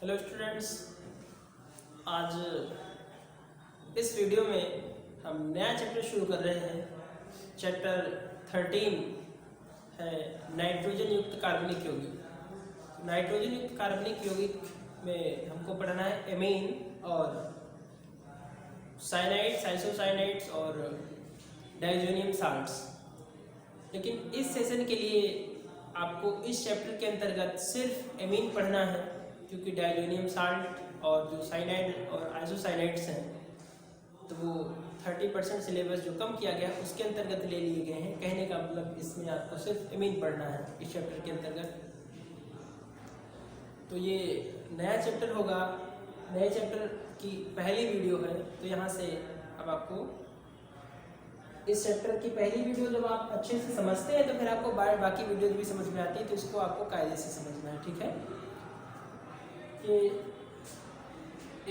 Hello students, आज इस video में हम नया चैप्टर शुरू कर रहे हैं। चैप्टर 13 है नाइट्रोजन युक्त कार्बनिक यौगिक। नाइट्रोजन युक्त कार्बनिक यौगिक में हमको पढ़ना है एमीन और साइनाइड्स, आइसोसाइनाइड्स और डाइज़ोनियम साल्ट्स। लेकिन इस सेशन के लिए आपको इस चैप्टर के अंतर्गत सिर्फ एमीन पढ़ना है, क्योंकि डाइज़ोनियम साल्ट और जो साइनाइड और आइसोसाइनाइड्स हैं तो वो 30% सिलेबस जो कम किया गया उसके अंतर्गत ले लिए गए हैं। कहने का मतलब इसमें आपको सिर्फ एमीन पढ़ना है इस चैप्टर के अंतर्गत। तो ये नया चैप्टर होगा, नए चैप्टर की पहली वीडियो है। तो यहाँ से अब आपको इस चैप्टर की पहली वीडियो जब आप अच्छे से समझते हैं तो फिर आपको बाकी वीडियोज भी समझ में आती है, तो इसको आपको कायदे से समझना है। ठीक है, कि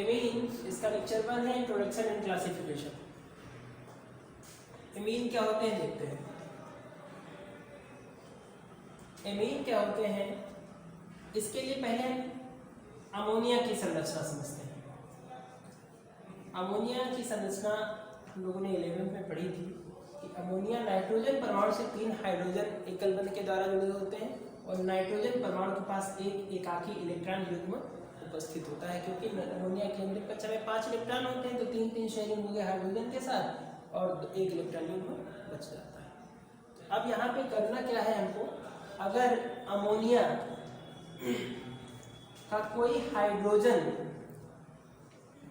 एमीन इसका लेक्चर 1 है, इंट्रोडक्शन एंड क्लासिफिकेशन। एमीन क्या होते हैं देखते हैं। एमीन क्या होते हैं, इसके लिए पहले हम अमोनिया की संरचना समझते हैं। अमोनिया की संरचना हम लोगों ने 11th में पढ़ी थी कि अमोनिया नाइट्रोजन परमाणु से 3 हाइड्रोजन एकल बंध के द्वारा जुड़े होते हैं और नाइट्रोजन परमाणु के पास एक एकाकी इलेक्ट्रॉन युग्म उपस्थित होता है। क्योंकि अमोनिया केंद्रक कक्षा में 5 इलेक्ट्रॉन होते हैं तो 3-3 शेयरिंग हो गए हाइड्रोजन के साथ और एक इलेक्ट्रॉन युग्म बच जाता है। अब यहाँ पे करना क्या है हमको, अगर अमोनिया का कोई हाइड्रोजन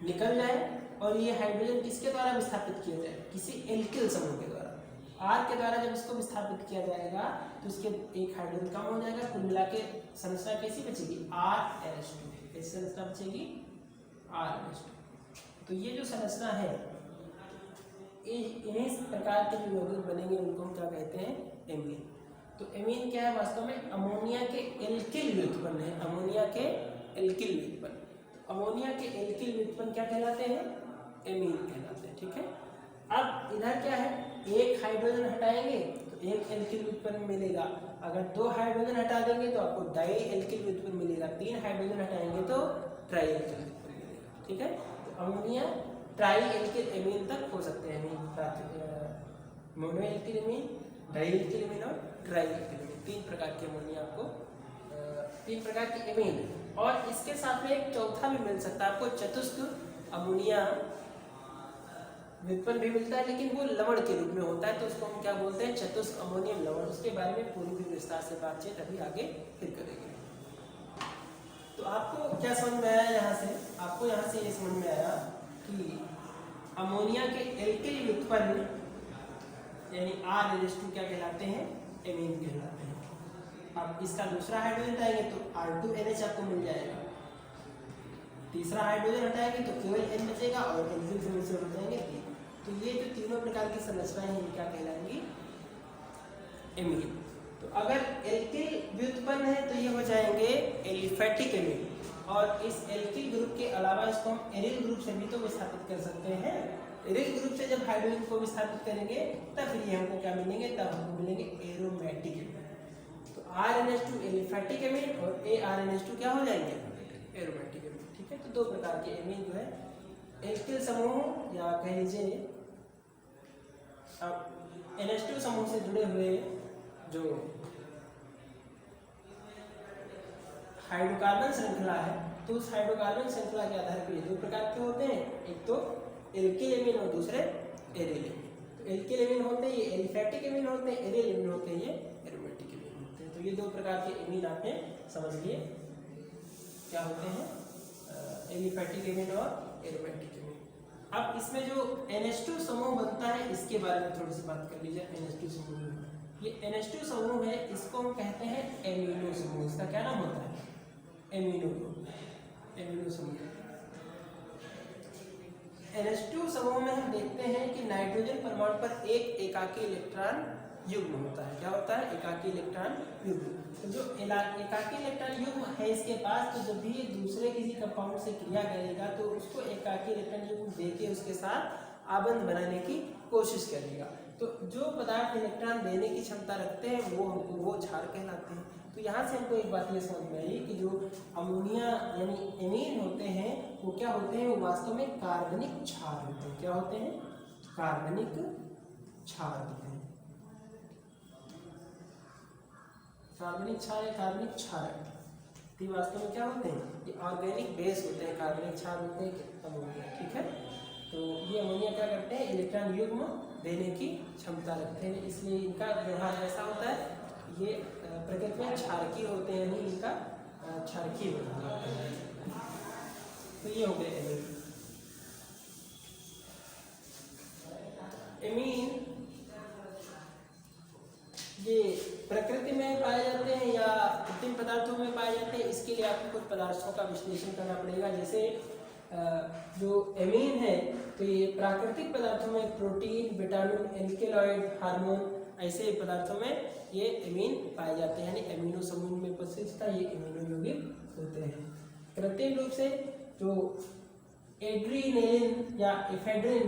निकल जाए और ये हाइड्रोजन किसके द्वारा विस्थापित किया जाए, किसी एल्किल समूह के द्वारा, आर के द्वारा जब इसको विस्थापित किया जाएगा तो इसके एक हाइड्रोजन कम हो जाएगा। कुल मिला के संरचना कैसी बचेगी, RNH2। कैसी संरचना बचेगी, RNH2। तो ये जो संरचना है, इन्हीं प्रकार के जो यौगिक बनेंगे उनको हम क्या कहते हैं, एमीन। तो एमीन क्या है, वास्तव में अमोनिया के एल्किल व्युत्पन्न है। अमोनिया के एल्किल व्युत्पन्न, अमोनिया के एल्किल व्युत्पन्न क्या कहलाते हैं, एमीन कहलाते हैं। ठीक है, अब इधर क्या है, एक हाइड्रोजन हटाएंगे तो एक एल्किल व्युत्पन्न मिलेगा। अगर 2 हाइड्रोजन हटा देंगे तो आपको डाई एल्किल व्युत्पन्न मिलेगा। 3 हाइड्रोजन हटाएंगे तो ट्राई एल्किल व्युत्पन्न मिलेगा। ठीक है, तो अमोनिया ट्राई एल्किल एमीन तक हो सकते हैं। Mono alkyl amine, di alkyl amine और ट्राई एल्किल एमीन, 3 प्रकार के अमोनिया आपको 3 प्रकार की एमीन। और इसके साथ में एक चौथा भी मिल सकता है आपको, चतुस्क अमोनिया व्युत्पन्न भी मिलता है, लेकिन वो लवण के रूप में होता है। तो उसको हम क्या बोलते हैं, चतुस्क अमोनियम लवण। उसके बारे में पूरी विस्तार से बातचीत अभी आगे फिर करेंगे। तो आपको क्या समझ में आया, यहाँ से आपको यहाँ से ये समझ में आया कि अमोनिया के एल्किल व्युत्पन्न यानी RNH2 क्या कहलाते हैं, एमीन कहलाते हैं। अब इसका दूसरा हाइड्रोजन हटाएंगे तो R2NH आपको मिल जाएगा। तीसरा हाइड्रोजन हटाएंगे तो केवल N बचेगा और एल्किल समूह से हो जाएंगे 3। तो ये जो तीनों प्रकार की संरचनाएं हैं, क्या कहलाएंगी, एमीन। तो अगर एल्किल व्युत्पन्न है तो ये हो जाएंगे एलिफैटिक एमीन। और इस एल्किल ग्रुप के अलावा इसको हम एरिल ग्रुप से भी तो विस्थापित कर सकते हैं। एरिल ग्रुप से जब हाइड्रोजन को विस्थापित करेंगे तब फिर ये हमको क्या मिलेंगे, तब हमको मिलेंगे एरोमेटिक एमीन। तो RNH2 एलिफैटिक एमीन और ARNH2 क्या हो जाएंगे, एरोमेटिक एमीन। ठीक है, तो 2 प्रकार के एमीन जो है, एल्किल समूह या कह लीजिए अब NH2 समूह से जुड़े हुए जो हाइड्रोकार्बन श्रृंखला है, तो उस हाइड्रोकार्बन श्रृंखला के आधार पर 2 प्रकार के होते हैं, एक तो एल्किल एमीन और दूसरे एरिल एमीन। तो एल्किल एमीन होते हैं ये एलिफैटिक एमीन होते हैं, एरिल एमीन होते हैं ये एरोमेटिक एमीन होते हैं। तो ये 2 प्रकार के एमीन आपने समझ लिए क्या होते हैं, एलिफैटिक एमीन और एरोमेटिक एमीन। अब इसमें जो NH2 समूह बनता है इसके बारे में थोड़ी सी बात कर लीजिए। NH2 समूह, ये NH2 समूह है, इसको हम कहते हैं एमिनो समूह। इसका क्या नाम होता है, एमिनो समूह। NH2 समूह में हम देखते हैं कि नाइट्रोजन परमाणु पर एक एकाकी इलेक्ट्रॉन युग्म होता है। क्या होता है, एकाकी इलेक्ट्रॉन युग्म। तो जो एकाकी इलेक्ट्रॉन युग्म है इसके पास, तो जब भी ये दूसरे किसी कंपाउंड से क्रिया करेगा तो उसको एकाकी इलेक्ट्रॉन युग्म देके उसके साथ आबंध बनाने की कोशिश करेगा। तो जो पदार्थ इलेक्ट्रॉन देने की क्षमता रखते हैं वो क्षार कहलाते हैं। तो यहाँ से हमको एक बात ये समझ में आई कि जो अमोनिया यानी एमीन होते हैं वो क्या होते हैं, वो वास्तव में कार्बनिक क्षार होते हैं। क्या होते हैं? कार्बनिक क्षार होते हैं। कार्बनिक क्षार या कार्बनिक क्षारक ये वास्तव में क्या होते हैं? ये ऑर्गेनिक बेस होते हैं, कार्बनिक क्षार होते हैं अमोनिया। ठीक है, तो ये अमोनिया क्या करते हैं, इलेक्ट्रॉन युग्म देने की क्षमता रखते हैं, इसलिए इनका व्यवहार ऐसा होता है। ये प्रकृति में क्षारकीय होते हैं, यानी इनका क्षारकीय व्यवहार होता है। तो ये हो गए एमीन। एमीन ये प्रकृति में पाए जाते हैं या कृत्रिम पदार्थों में पाए जाते हैं, इसके लिए आपको कुछ पदार्थों का विश्लेषण करना पड़ेगा। जैसे जो एमीन है तो ये प्राकृतिक पदार्थों में प्रोटीन, विटामिन, एल्केलॉइड, हार्मोन ऐसे पदार्थों में ये एमीन पाए जाते हैं, यानी एमिनो समूह में उपस्थित ये एमिनो यौगिक होते हैं। कृत्रिम रूप से जो एड्रीनेलिन या इफेड्रिन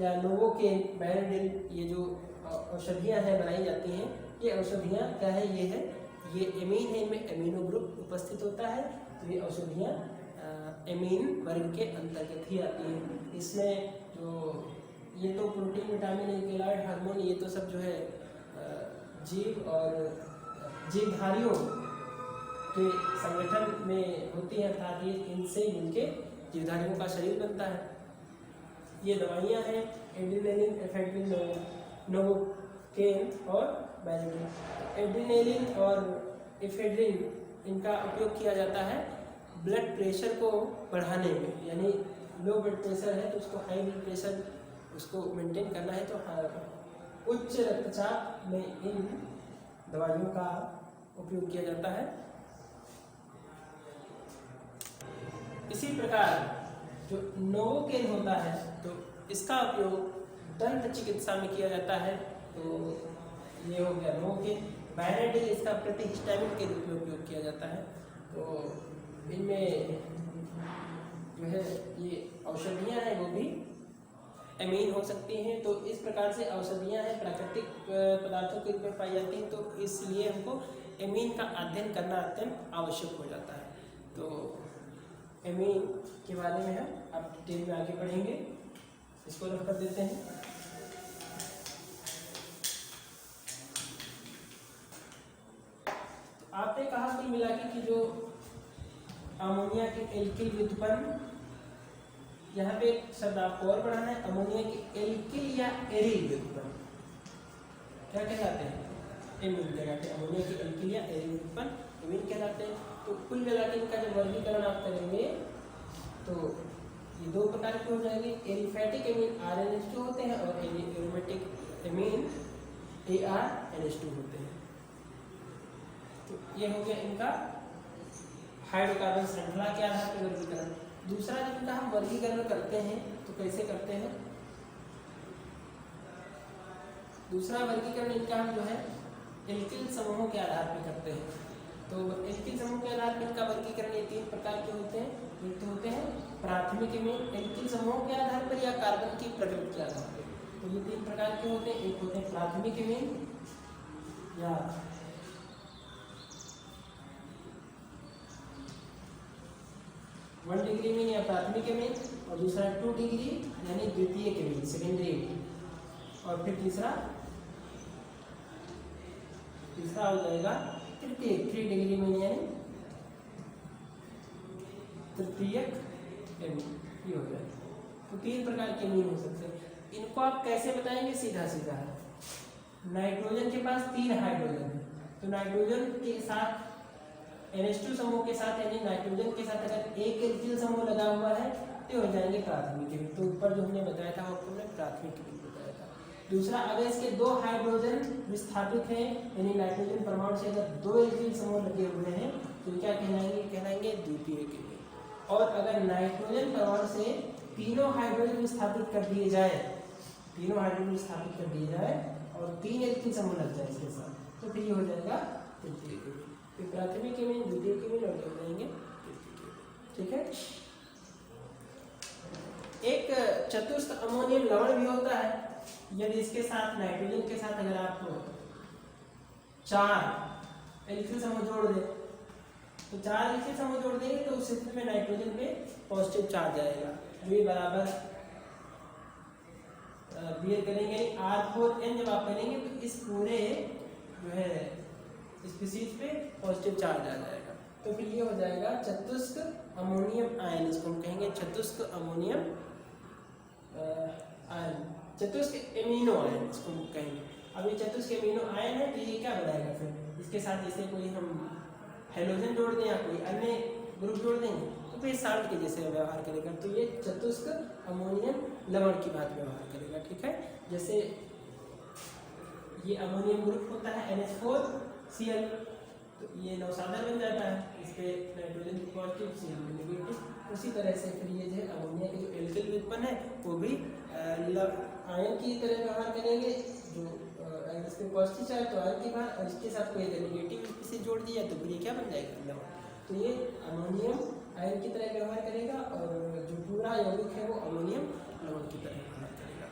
या नोवोकेन, बैरेडिन ये जो औषधियाँ हैं बनाई जाती हैं, ये औषधियाँ क्या है, ये एमीन है, इनमें एमिनो ग्रुप उपस्थित होता है। तो ये औषधियाँ एमीन वर्ग के अंतर्गत ही आती हैं। इसमें जो ये तो प्रोटीन, विटामिन, एल्केलॉइड, हार्मोन ये तो सब जो है जीव और जीवधारियों के संगठन में होती है, अर्थात ये इनसे मिलके जीवधारियों का शरीर बनता है। ये दवाइयाँ हैं एड्रीनेलिन, एफेड्रिन, नोवोकेन और बैरेडिन। एड्रीनेलिन और एफेड्रिन इनका उपयोग किया जाता है ब्लड प्रेशर को बढ़ाने में, यानी लो ब्लड प्रेशर है तो उसको हाई ब्लड प्रेशर उसको मेंटेन करना है, तो उच्च रक्तचाप में इन दवाइयों का उपयोग किया जाता है। इसी प्रकार जो नोवोकेन होता है तो इसका उपयोग दंत चिकित्सा में किया जाता है। तो ये हो गया नोवोकेन। बैरेडिन इसका प्रतिहिस्टामिन के रूप में उपयोग किया जाता है। तो इनमें जो है ये औषधियाँ हैं वो भी एमीन हो सकती हैं। तो इस प्रकार से औषधियाँ हैं प्राकृतिक पदार्थों के रूप में पाई जाती हैं, तो इसलिए हमको एमीन का अध्ययन करना अत्यंत आवश्यक हो जाता है। तो एमीन के बारे में हम अब डिटेल में आगे बढ़ेंगे, इसको रख कर देते हैं। तो आपने कहा कुल मिला कि जो अमोनिया के एल्किल व्युत्पन्न, यहाँ पे एक शब्द आपको और बढ़ाना है, अमोनिया के एल्किल या एरिल व्युत्पन्न क्या कहलाते हैं? एमीन कहलाते हैं। अमोनिया के एल्किल या एरिल व्युत्पन्न एमीन कहलाते हैं। तो कुल मिला के इनका जब वर्गीकरण आप करेंगे तो ये दो प्रकार के हो जाएंगे। एलिफैटिक एमीन RNH2 होते हैं और एरोमेटिक एमीन ARNH2 होते हैं। तो ये हो गया इनका हाइड्रोकार्बन श्रृंखला के आधार पर वर्गीकरण। दूसरा जब इनका हम वर्गीकरण करते हैं तो कैसे करते हैं? दूसरा वर्गीकरण इनका हम जो है एल्किल समूहों के आधार पर करते हैं। तो एल्किल समूह के आधार पर इनका वर्गीकरण ये तीन प्रकार के होते हैं। एक तो होते हैं प्राथमिक एमीन एल्किल समूहों के आधार पर या कार्बन की प्रकृति के आधार पर। तो ये तीन प्रकार के होते हैं। एक होते हैं प्राथमिक एमीन या 1 डिग्री एमीन या प्राथमिक एमीन, और दूसरा 2 डिग्री यानी द्वितीयक एमीन, सेकेंडरी एमीन, और फिर तीसरा हो जाएगा तृतीयक, 3 डिग्री एमीन यानी तृतीयक एमीन, ये हो जाएगा। तो तीन प्रकार के एमीन हो सकते हैं। इनको आप कैसे बताएंगे? सीधा सीधा है, नाइट्रोजन के पास 3 हाइड्रोजन है, तो नाइट्रोजन के साथ NH2 समूह के साथ यानी नाइट्रोजन के साथ अगर एक एल्किल समूह लगा हुआ है तो हो जाएंगे प्राथमिक एमीन। तो ऊपर जो हमने बताया था आपको हमने प्राथमिक एमीन बताया था। दूसरा, अगर इसके 2 हाइड्रोजन विस्थापित हैं यानी नाइट्रोजन परमाणु से अगर 2 एल्किल समूह लगे हुए हैं तो क्या कहलाएंगे द्वितीयक एमीन। और अगर नाइट्रोजन परमाणु से तीनों हाइड्रोजन विस्थापित कर दिए जाए, और 3 एल्किल समूह लग जाए इसके साथ, तो फिर ये हो जाएगा तृतीयक एमीन। प्राथमिक एमीन, द्वितीयक एमीन और हो जाएंगे तृतीयक एमीन। ठीक है। एक चतुस्थ अमोनियम लवण भी होता है। यदि इसके साथ नाइट्रोजन के साथ अगर आप 4 एल्किल समूह जोड़ दें, तो 4 एल्किल समूह जोड़ देंगे तो उस स्थिति में नाइट्रोजन पे पॉजिटिव चार्ज आएगा, जो ये बराबर बियर करेंगे R4N जब आप करेंगे तो इस पूरे जो है स्पीशीज पे पॉजिटिव चार्ज आ जाएगा। तो फिर ये हो जाएगा चतुस्क अमोनियम आयन, इसको हम कहेंगे चतुस्क अमोनियम आयन, चतुस्क एमिनो आयन इसको हम कहेंगे। अब ये चतुस्क एमिनो आयन है तो ये क्या बनाएगा, फिर इसके साथ जैसे कोई हम हाइड्रोजन जोड़ दें या कोई अन्य ग्रुप जोड़ देंगे तो फिर साल्ट के जैसे व्यवहार करेगा। तो ये चतुस्क अमोनियम लवण की बात व्यवहार करेगा, ठीक है। जैसे ये अमोनियम ग्रुप होता है NH4Cl, तो ये नौसादा बन जाता है, इस पे नाइट्रोजन पॉजिटिव Cl नेगेटिव। उसी तरह से फिर ये जो अमोनिया के जो एल्किल व्युत्पन्न है वो भी आयन की तरह व्यवहार करेंगे, जो इस पे पॉजिटिव चार्ज तो आयन के बाद, और इसके साथ कोई अगर नेगेटिव इसे जोड़ दिया तो फिर ये क्या बन जाएगा, लवण। तो ये अमोनियम आयन की तरह व्यवहार करेगा और जो पूरा यौगिक है वो अमोनियम लवण की तरह व्यवहार करेगा।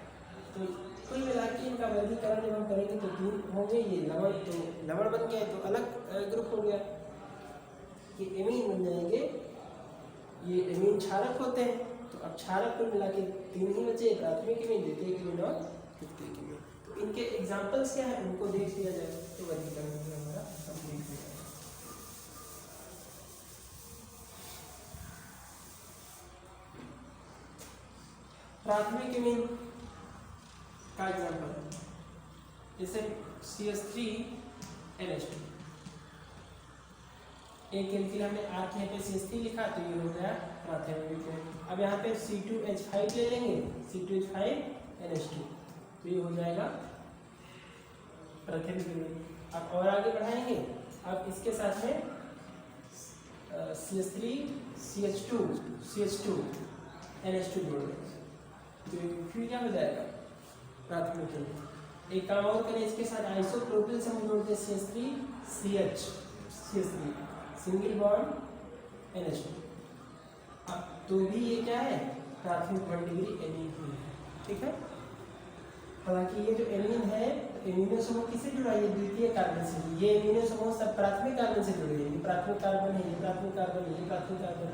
तो कुल मिला के इनका वर्गीकरण जब हम करेंगे तो 3 होंगे। ये लवण, तो लवण बन गया तो अलग ग्रुप हो गया, ये एमीन बन जाएंगे, ये एमीन क्षारक होते हैं। तो अब क्षारक कुल मिला के 3 ही बचे, प्राथमिक एमीन, द्वितीयक एमीन और तृतीयक एमीन। तो इनके एग्जाम्पल्स क्या है उनको देख लिया जाए तो वर्गीकरण हमारा कंप्लीट हो जाएगा। प्राथमिक एमीन का एग्जाम्पल जैसे CH3NH2, एक एल्किल हमने R के यहाँ पे CH3 लिखा तो ये हो गया प्राथमिक एमीन। अब यहाँ पे C2H5 ले लेंगे, C2H5NH2, तो ये हो जाएगा प्राथमिक एमीन। अब और आगे बढ़ाएंगे, अब इसके साथ में CH3CH2NH2 जोड़ देंगे तो फिर क्या हो जाएगा प्राथमिक एमीन। एक काम और करें, इसके साथ आइसोप्रोपिल समूह जोड़ते हैं CH3 सिंगल बॉन्ड NH2। अब तो भी ये क्या है प्राथमिक 1 डिग्री एमीन ही है, ठीक है। हालांकि ये जो एमीन है एमिनो समूह किससे जुड़ा है, ये द्वितीय कार्बन से। ये एमिनो समूह सब प्राथमिक कार्बन से जुड़े हैं, ये प्राथमिक कार्बन है, ये प्राथमिक कार्बन है, ये प्राथमिक कार्बन है।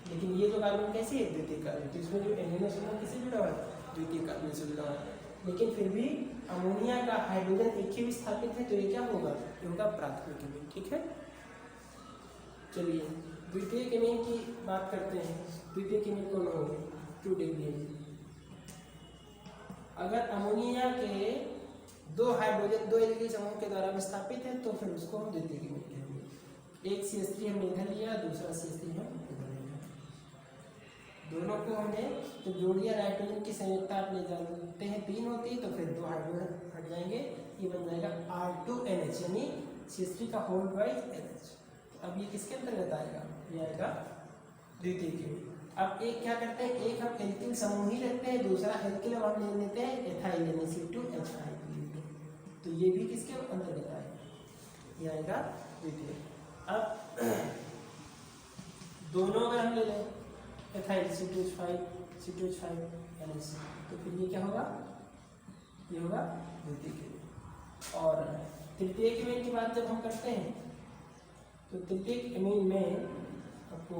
लेकिन ये जो कार्बन कैसी है, द्वितीय कार्बन। तो इसमें जो एमिनो समूह किससे जुड़ा हुआ है, द्वितीय कार्बन से जुड़ा हुआ है। लेकिन फिर भी अमोनिया का हाइड्रोजन एक ही विस्थापित है तो ये क्या होगा, ये होगा प्राथमिक एमीन, ठीक है। चलिए द्वितीय एमीन की बात करते हैं। द्वितीय एमीन कौन होंगे, 2 डिग्री एमीन। अगर अमोनिया के 2 हाइड्रोजन 2 एल्किल समूह के द्वारा विस्थापित है तो फिर उसको हम द्वितीय एमीन कहेंगे। एक CH3 हमने इधर लिया, दूसरा CH3 हम इधर लिया, दोनों को हमने तो जोड़ दिया। नाइट्रोजन की संयुक्ता आप ले जानते हैं 3 होती है, तो फिर 2 हाइड्रोजन हट जाएंगे, ये बन जाएगा R2NH, यानी CH3 का होल ट्वाइस NH। तो अब ये किसके अंतर्गत आएगा, ये आएगा द्वितीय एमीन। अब एक क्या करते हैं, एक हम एल्किल समूह ही लेते हैं, दूसरा एल्किल हम ले लेते हैं एथाइल, यानी C2H5। तो ये भी किसके अंतर्गत आएगा, ये आएगा द्वितीय। अब दोनों अगर हम ले लें एथाइल C2H5 NH, तो फिर ये क्या होगा, ये होगा द्वितीय एमीन। और तृतीय एमीन की बात जब हम करते हैं तो तृतीय एमीन में आपको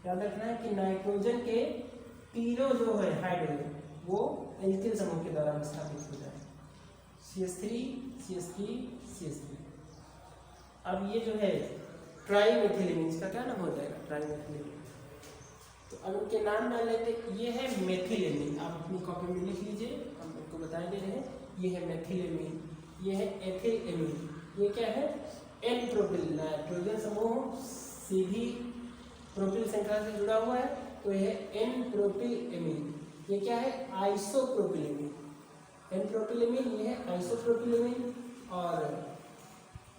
याद रखना है कि नाइट्रोजन के तीनों जो है हाइड्रोजन वो एल्किल समूह के द्वारा विस्थापित हो जाए, CH3। अब ये जो है ट्राईमेथिलेमीन, इसका क्या नाम हो जाएगा, ट्राईमेथिलेमीन। तो अब उनके नाम मान लेते, ये है मेथिलेमीन, आप अपनी कॉपी में लिख लीजिए, हम आपको बताए दे रहे हैं। ये है मेथिलेमीन, ये है एथिलेमीन, ये क्या है N प्रोपिल, नाइट्रोजन समूह सीधी प्रोपिल श्रृंखला से जुड़ा हुआ है तो यह है N प्रोपिल एमीन। ये क्या है isopropyl amine, N propyl amine, ये है आइसोप्रोपिल एमीन। और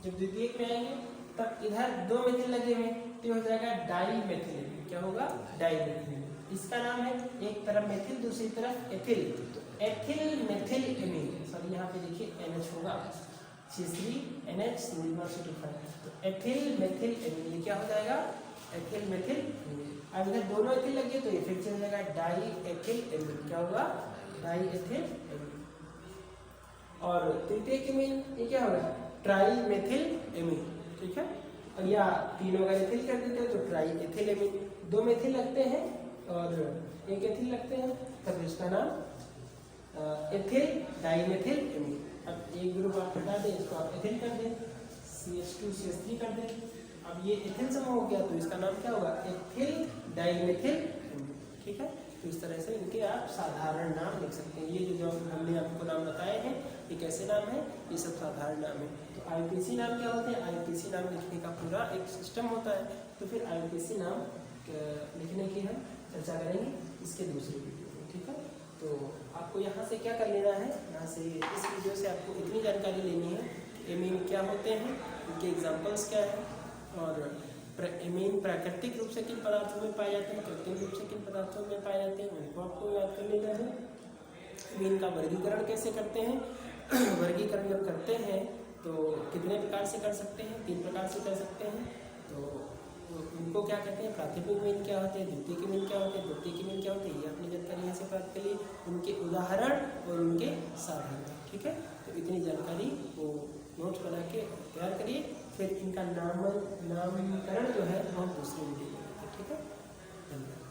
जब द्वितीयक में आएंगे तब इधर 2 मेथिल लगे हुए तो हो जाएगा डाईमेथिलेमीन। क्या होगा, डाईमेथिलेमीन। इसका नाम है, एक तरफ मेथिल दूसरी तरफ एथिल, तो एथिल मेथिल एमीन। सॉरी यहाँ पे देखिए NH होगा, C3NH सिंगल बॉन्ड C2H5, तो एथिल मेथिल एमीन। ये क्या हो जाएगा, एथिल मेथिल एमीन। अब इधर दोनों एथिल लगे तो ये फिर चल जाएगा डाई एथिल एमीन। क्या होगा, डाई एथिल एमीन। और तृतीय एमीन ये क्या होगा, ट्राई मेथिल एमीन। ठीक है। और या तीनों का एथिल कर देते हो तो ट्राई एथिल एमीन, 2 मेथिल लगते हैं और 1 एथिल लगते हैं, तब इसका नाम एथिल डाइमेथिल एमीन। अब एक ग्रुप आप हटा दें, इसको आप एथिल कर दें, CH2CH3 कर दें। अब ये एथिल समूह हो गया तो इसका नाम क्या होगा, एथिल डाइमेथिल एमीन, ठीक है। तो इस तरह से इनके आप साधारण नाम लिख सकते हैं। ये जो हमने आपको नाम बताए हैं ये कैसे नाम है, ये सब साधारण नाम है। तो IUPAC नाम क्या होते हैं, IUPAC नाम लिखने का पूरा एक सिस्टम होता है। तो फिर IUPAC नाम लिखने की हम चर्चा करेंगे इसके दूसरे वीडियो में, ठीक है। तो आपको यहाँ से क्या कर लेना है, यहाँ से इस वीडियो से आपको इतनी जानकारी लेनी है कि एमीन क्या होते हैं, उनके एग्जाम्पल्स क्या हैं, और एमीन प्राकृतिक रूप से किन पदार्थों में पाए जाते हैं, कृत्रिम रूप से किन पदार्थों में पाए जाते हैं, उनको आपको याद कर लेना है। एमीन का वर्गीकरण कैसे करते हैं, वर्गीकरण जब करते हैं तो कितने प्रकार से कर सकते हैं, 3 प्रकार से कर सकते हैं। तो उनको क्या कहते हैं, प्राथमिक मीन क्या होते हैं, द्वितीयक मीन क्या होते हैं, द्वितीयक मीन क्या होते हैं, ये अपनी जानकारी यहाँ से प्राप्त करिए, उनके उदाहरण और उनके साधन, ठीक है। तो इतनी जानकारी वो नोट्स बना के तैयार करिए, फिर इनका नामकरण जो है हम दूसरे वीडियो में, ठीक है। धन्यवाद।